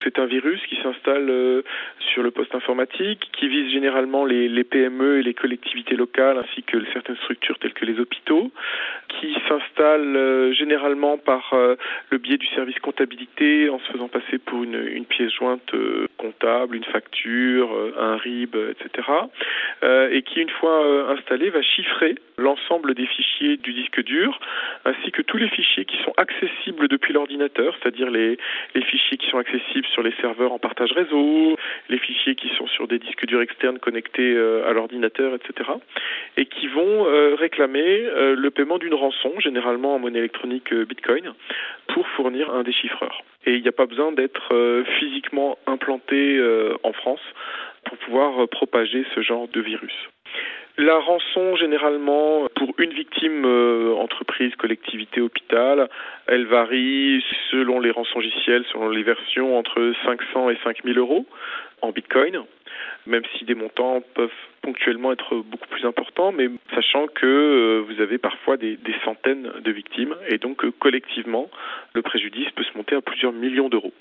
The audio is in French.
C'est un virus qui s'installe sur le poste informatique, qui vise généralement les PME et les collectivités locales, ainsi que certaines structures telles que les hôpitaux, qui s'installe généralement par le biais du service comptabilité, en se faisant passer pour une pièce jointe comptable, une facture, un RIB, etc. Et qui, une fois installé, va chiffrer l'ensemble des fichiers du disque dur, ainsi que tous les fichiers qui sont accessibles depuis l'ordinateur, c'est-à-dire les fichiers qui sont accessibles sur les serveurs en partage réseau, les fichiers qui sont sur des disques durs externes connectés à l'ordinateur, etc. Et qui vont réclamer le paiement d'une rançon, généralement en monnaie électronique Bitcoin, pour fournir un déchiffreur. Et il n'y a pas besoin d'être physiquement implanté en France pour pouvoir propager ce genre de virus. La rançon, généralement, pour une victime entreprise, collectivité, hôpital, elle varie selon les rançongiciels, selon les versions, entre 500 et 5000 euros en Bitcoin, même si des montants peuvent ponctuellement être beaucoup plus importants, mais sachant que vous avez parfois des centaines de victimes, et donc collectivement, le préjudice peut se monter à plusieurs millions d'euros.